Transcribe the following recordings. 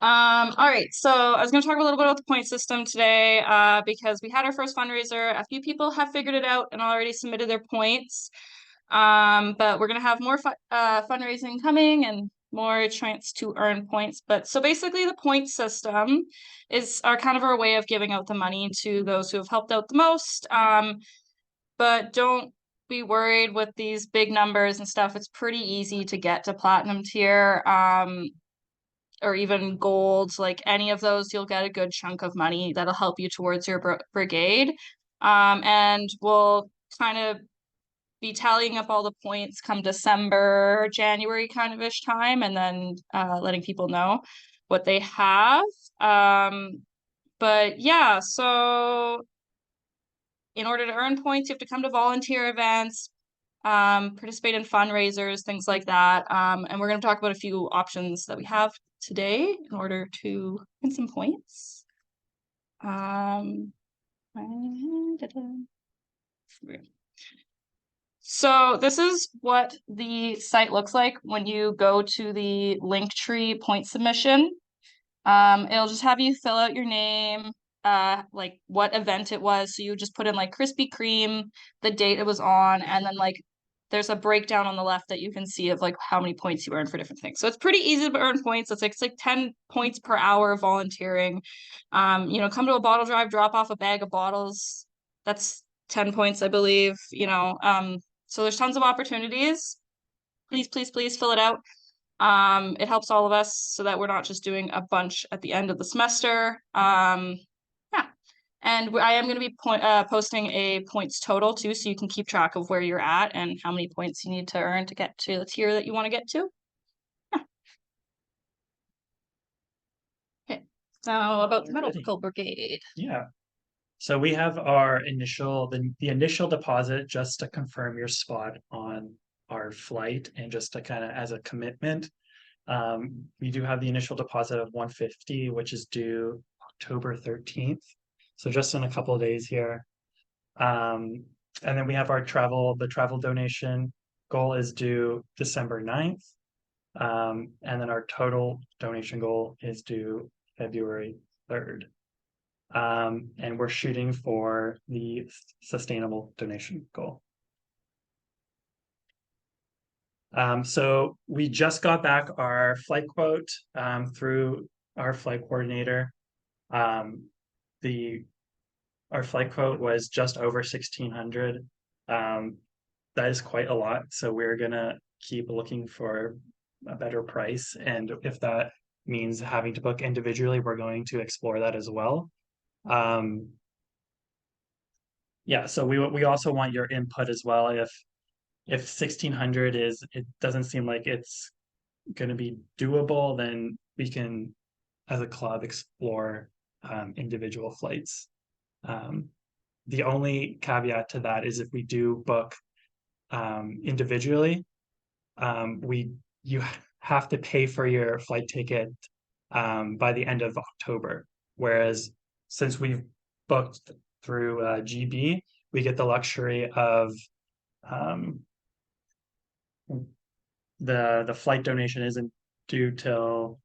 All right, so I was going to talk a little bit about the point system today, because we had our first fundraiser. A few people have figured it out and already submitted their points. But we're going to have more fundraising coming and more chance to earn points. But so basically the point system is our way of giving out the money to those who have helped out the most. But don't be worried with these big numbers and stuff. It's pretty easy to get to platinum tier. Or even gold, like any of those, you'll get a good chunk of money that'll help you towards your brigade. And we'll kind of be tallying up all the points come December, January kind of ish time, and then letting people know what they have. But yeah, so in order to earn points, you have to come to volunteer events, participate in fundraisers, things like that. And we're going to talk about a few options that we have today in order to win some points. So this is what the site looks like when you go to the Linktree point submission. It'll just have you fill out your name, like what event it was. So you just put in like Krispy Kreme, the date it was on, and then like there's a breakdown on the left that you can see of like how many points you earn for different things. So it's pretty easy to earn points. It's like 10 points per hour of volunteering. Come to a bottle drive, drop off a bag of bottles. That's 10 points, I believe. So there's tons of opportunities. Please, please, please fill it out. It helps all of us so that we're not just doing a bunch at the end of the semester. Yeah. And I am going to be posting a points total too, so you can keep track of where you're at and how many points you need to earn to get to the tier that you want to get to. Yeah. Okay. Now about the medical brigade. Yeah. So we have our the initial deposit just to confirm your spot on our flight and just to kind of as a commitment. We do have the initial deposit of 150, which is due October 13th. So just in a couple of days here. And then we have the travel donation goal is due December 9th. And then our total donation goal is due February 3rd. And we're shooting for the sustainable donation goal. So we just got back our flight quote through our flight coordinator. Our flight quote was just over 1,600. That is quite a lot. So we're gonna keep looking for a better price. And if that means having to book individually, we're going to explore that as well. Yeah, so we also want your input as well. If 1,600 it doesn't seem like it's going to be doable, then we can, as a club, explore individual flights. The only caveat to that is if we do book individually, you have to pay for your flight ticket by the end of October. Whereas since we've booked through GB, we get the luxury of the flight donation isn't due till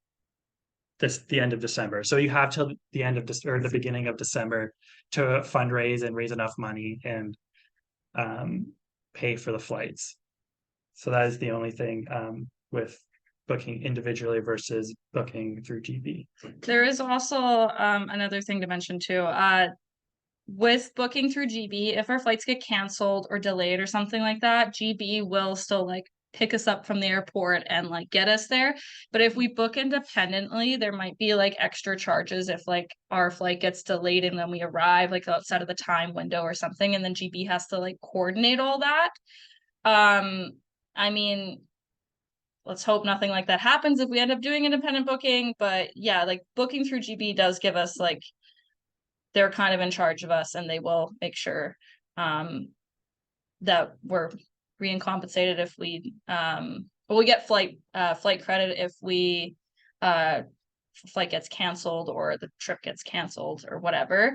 the end of December. So you have till the end of or the beginning of December to fundraise and raise enough money and pay for the flights. So that is the only thing with booking individually versus booking through GB. There is also another thing to mention too. With booking through GB, if our flights get canceled or delayed or something like that, GB will still like pick us up from the airport and like get us there. But if we book independently, there might be like extra charges if like our flight gets delayed and then we arrive like outside of the time window or something, and then GB has to like coordinate all that. I mean, let's hope nothing like that happens if we end up doing independent booking. But yeah, like booking through GB does give us like they're kind of in charge of us and they will make sure that we're being compensated if we get flight credit if we flight gets canceled or the trip gets canceled or whatever.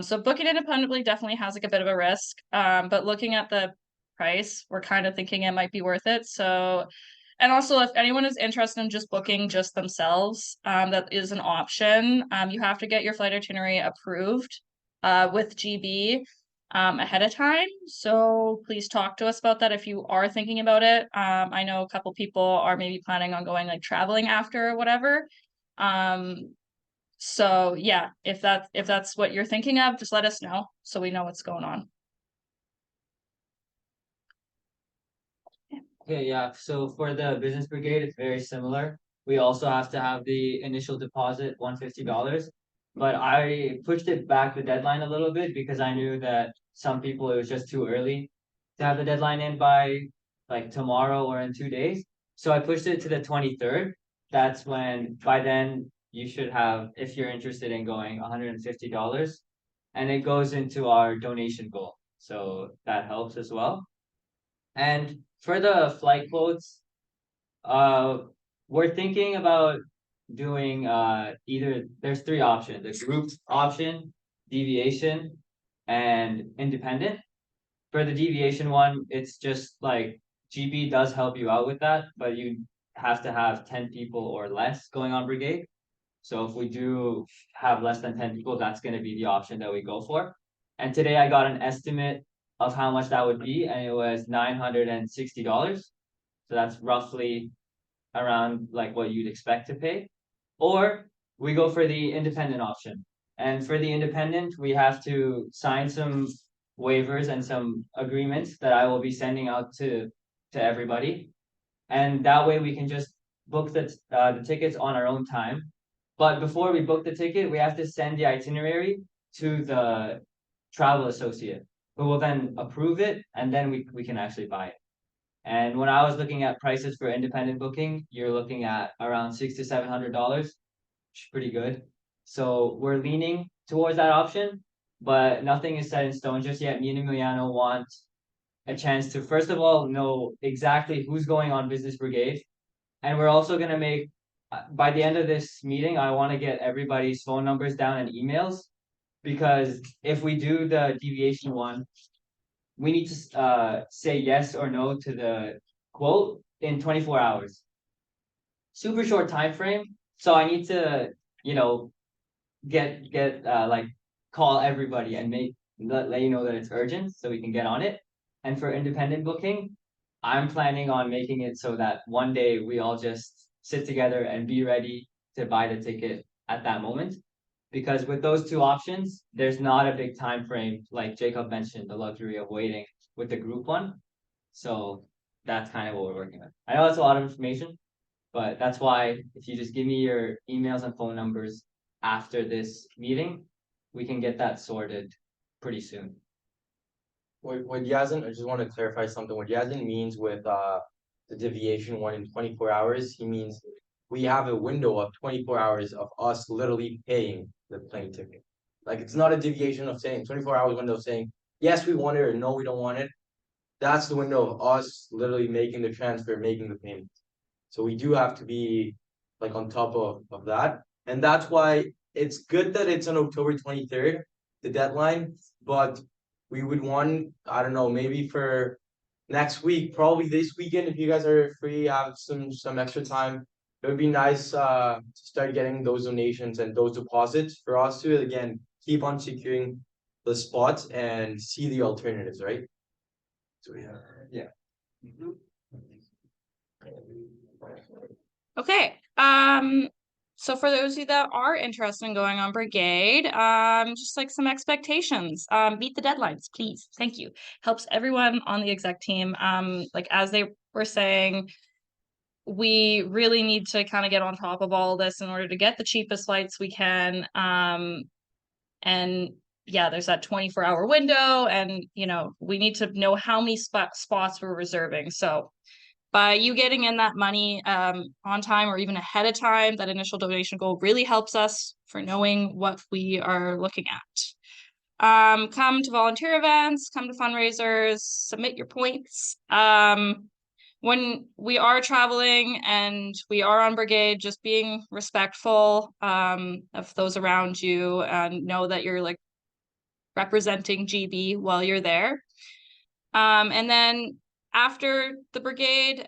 So booking independently definitely has like a bit of a risk. But looking at the price, we're kind of thinking it might be worth it. So And also, if anyone is interested in just booking just themselves, that is an option. You have to get your flight itinerary approved with GB ahead of time. So please talk to us about that if you are thinking about it. I know a couple people are maybe planning on going like traveling after or whatever. So yeah, if that's what you're thinking of, just let us know so we know what's going on. Okay, yeah. So for the business brigade, it's very similar. We also have to have the initial deposit, $150. But I pushed it back the deadline a little bit because I knew that some people it was just too early to have the deadline in by like tomorrow or in 2 days. So I pushed it to the 23rd. That's when by then you should have, if you're interested in going, $150. And it goes into our donation goal. So that helps as well. And for the flight quotes, uh, we're thinking about doing either there's three options: the group option, deviation, and independent. For the deviation one, it's just like GB does help you out with that, but you have to have 10 people or less going on brigade. So if we do have less than 10 people, that's going to be the option that we go for. And today I got an estimate of how much that would be, and it was $960. So that's roughly around like what you'd expect to pay. Or we go for the independent option. And for the independent, we have to sign some waivers and some agreements that I will be sending out to everybody. And that way we can just book the tickets on our own time. But before we book the ticket, we have to send the itinerary to the travel associate, who will then approve it, and then we can actually buy it. And when I was looking at prices for independent booking, you're looking at around $600 to $700, which is pretty good. So we're leaning towards that option, but nothing is set in stone just yet. Me and Emiliano want a chance to first of all know exactly who's going on business brigade, and we're also gonna make by the end of this meeting, I want to get everybody's phone numbers down and emails, because if we do the deviation one, we need to say yes or no to the quote in 24 hours. Super short time frame. So I need to, you know, get like call everybody and let you know that it's urgent so we can get on it. And for independent booking, I'm planning on making it so that one day we all just sit together and be ready to buy the ticket at that moment. Because with those two options, there's not a big time frame, like Jacob mentioned, the luxury of waiting with the group one. So that's kind of what we're working with. I know that's a lot of information, but that's why if you just give me your emails and phone numbers after this meeting, we can get that sorted pretty soon. What Yazin, I just want to clarify something. What Yazin means with the deviation one in 24 hours, he means we have a window of 24 hours of us literally paying the plane ticket. Like it's not a deviation of saying 24 hours window of saying yes we want it or no we don't want it. That's the window of us literally making the transfer, making the payment. So we do have to be like on top of that. And that's why it's good that it's on October 23rd, the deadline, but we would want, I don't know, maybe for next week, probably this weekend, if you guys are free, have some extra time. It would be nice to start getting those donations and those deposits for us to again keep on securing the spots and see the alternatives, right? So yeah. Okay. So for those of you that are interested in going on brigade, just like some expectations. Beat the deadlines, please. Thank you. Helps everyone on the exec team. Like as they were saying, we really need to kind of get on top of all this in order to get the cheapest flights we can. And yeah, there's that 24-hour window, and we need to know how many spots we're reserving. So by you getting in that money on time or even ahead of time, that initial donation goal really helps us for knowing what we are looking at. Come to volunteer events, come to fundraisers, submit your points. When we are traveling and we are on brigade, just being respectful of those around you, and know that you're like representing GB while you're there. And then after the brigade,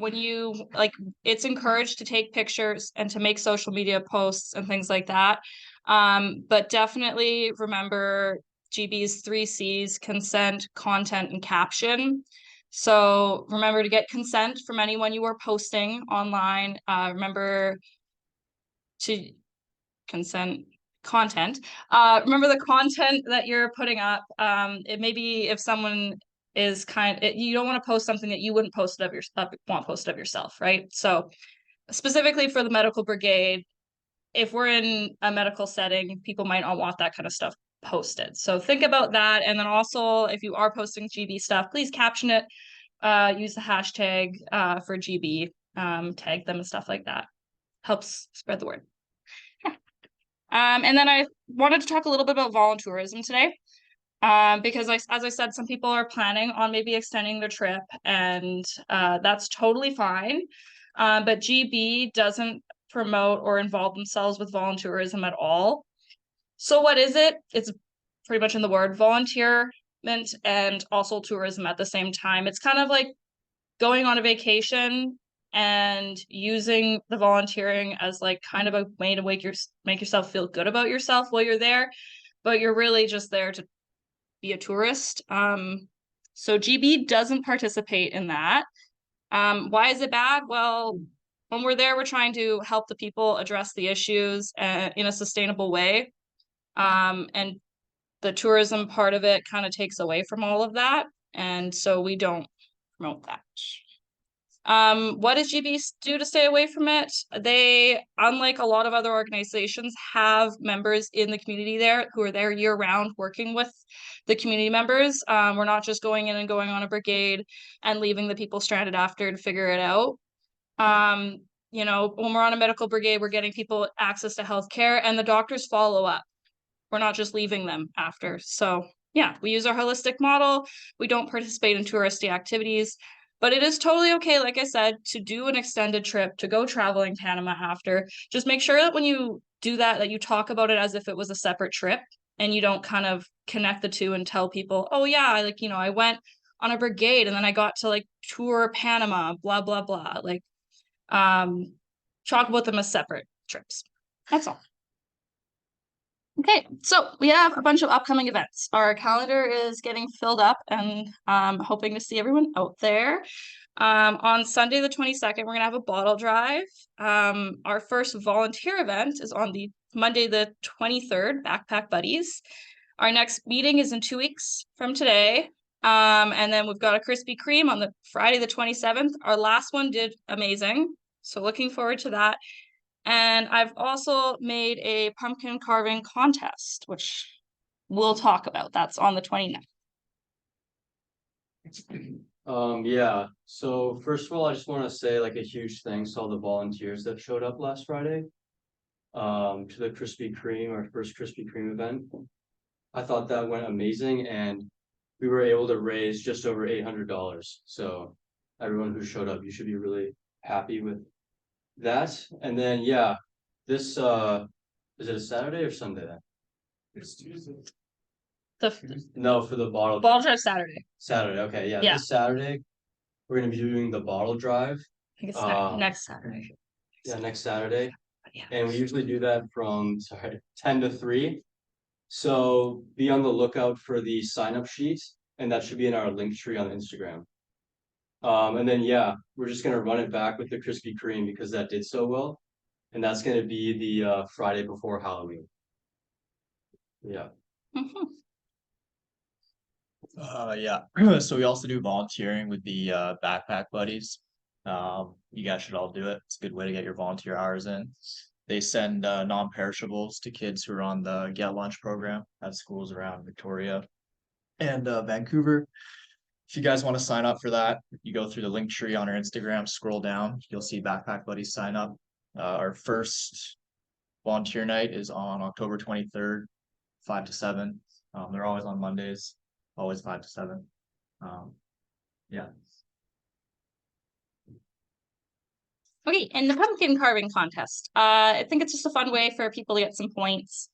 when you like, it's encouraged to take pictures and to make social media posts and things like that. But definitely remember GB's 3 C's: consent, content, and caption. So remember to get consent from anyone you are posting online. Remember to consent content. Remember the content that you're putting up. It may be if someone is you don't want to post something that you wouldn't post of want posted of yourself, right? So specifically for the medical brigade, if we're in a medical setting, people might not want that kind of stuff posted. So think about that. And then also, if you are posting GB stuff, please caption it, use the hashtag for GB, tag them and stuff like that. Helps spread the word. And then I wanted to talk a little bit about volunteerism today. Because as I said, some people are planning on maybe extending their trip, and that's totally fine. But GB doesn't promote or involve themselves with volunteerism at all. So what is it? It's pretty much in the word volunteerment and also tourism at the same time. It's kind of like going on a vacation and using the volunteering as like kind of a way to make yourself feel good about yourself while you're there, but you're really just there to be a tourist. So GB doesn't participate in that. Why is it bad? Well, when we're there, we're trying to help the people address the issues in a sustainable way. And the tourism part of it kind of takes away from all of that. And so we don't promote that. What does GB do to stay away from it? They, unlike a lot of other organizations, have members in the community there who are there year round working with the community members. We're not just going in and going on a brigade and leaving the people stranded after to figure it out. You know, when we're on a medical brigade, we're getting people access to healthcare, and the doctors follow up. We're not just leaving them after. So yeah, we use our holistic model. We don't participate in touristy activities, but it is totally okay, like I said, to do an extended trip, to go traveling Panama after. Just make sure that when you do that, that you talk about it as if it was a separate trip, and you don't kind of connect the two and tell people, oh yeah, I went on a brigade and then I got to like tour Panama, blah, blah, blah. Like, talk about them as separate trips. That's all. Okay, so we have a bunch of upcoming events. Our calendar is getting filled up, and hoping to see everyone out there. On Sunday the 22nd, we're gonna have a bottle drive. Our first volunteer event is on the Monday the 23rd, Backpack Buddies. Our next meeting is in 2 weeks from today. And then we've got a Krispy Kreme on the Friday the 27th. Our last one did amazing, so looking forward to that. And I've also made a pumpkin carving contest, which we'll talk about. That's on the 29th. Yeah, so first of all, I just want to say like a huge thanks to all the volunteers that showed up last Friday. To the Krispy Kreme, our first Krispy Kreme event. I thought that went amazing, and we were able to raise just over $800. So everyone who showed up, you should be really happy with that. And then yeah, this is it a Saturday or Sunday then? It's Tuesday. No, for the bottle drive Saturday. Saturday, okay, yeah, Yeah. this Saturday we're gonna be doing the bottle drive. I think it's Um, next Saturday. Yeah, next Saturday. Yeah. And we usually do that from 10 to 3. So be on the lookout for the sign up sheet, and that should be in our link tree on Instagram. And then yeah, we're just gonna run it back with the Krispy Kreme because that did so well. And that's gonna be the Friday before Halloween. Yeah. Mhm. Yeah. So we also do volunteering with the backpack buddies. You guys should all do it. It's a good way to get your volunteer hours in. They send non-perishables to kids who are on the Get Lunch program at schools around Victoria and Vancouver. If you guys want to sign up for that, you go through the link tree on our Instagram, scroll down, you'll see Backpack Buddies sign up. Our first volunteer night is on October 23rd, 5 to 7. They're always on Mondays, always 5 to 7. Yeah. Okay, and the pumpkin carving contest. I think it's just a fun way for people to get some points.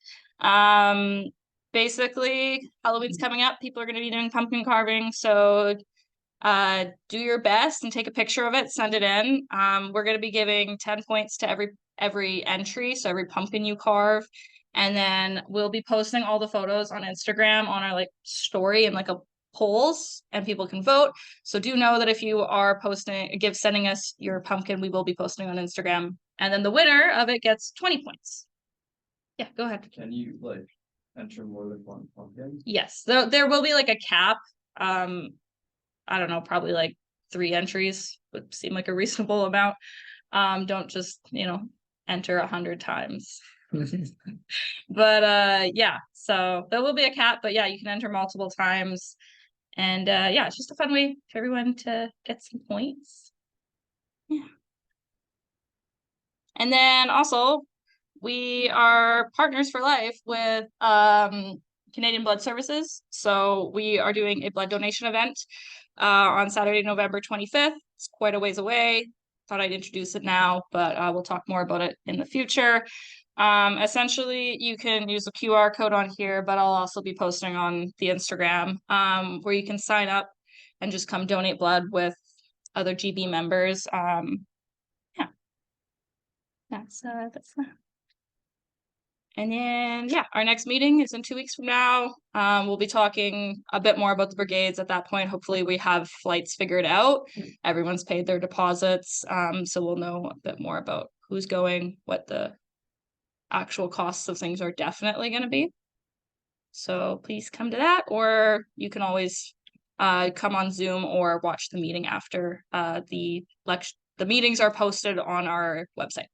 Basically, Halloween's coming up. People are going to be doing pumpkin carving, so do your best and take a picture of it, send it in. We're gonna be giving 10 points to every entry, so every pumpkin you carve. And then we'll be posting all the photos on Instagram on our like story and like a polls, and people can vote. So do know that if you are sending us your pumpkin, we will be posting on Instagram. And then the winner of it gets 20 points. Yeah, go ahead. Can you like enter more than one pumpkin? Yes, there will be like a cap. I don't know, probably like 3 entries would seem like a reasonable amount. Don't just, enter 100 times. But yeah, so there will be a cap, but yeah, you can enter multiple times. And yeah, it's just a fun way for everyone to get some points. Yeah. And then also, we are partners for life with Canadian Blood Services. So we are doing a blood donation event on Saturday, November 25th. It's quite a ways away. Thought I'd introduce it now, but we'll talk more about it in the future. Essentially, you can use the QR code on here, but I'll also be posting on the Instagram where you can sign up and just come donate blood with other GB members. Yeah, that's that. And then, yeah, our next meeting is in 2 weeks from now. We'll be talking a bit more about the brigades at that point. Hopefully we have flights figured out. Everyone's paid their deposits. So we'll know a bit more about who's going, what the actual costs of things are definitely going to be. So please come to that, or you can always come on Zoom or watch the meeting after the meetings are posted on our website.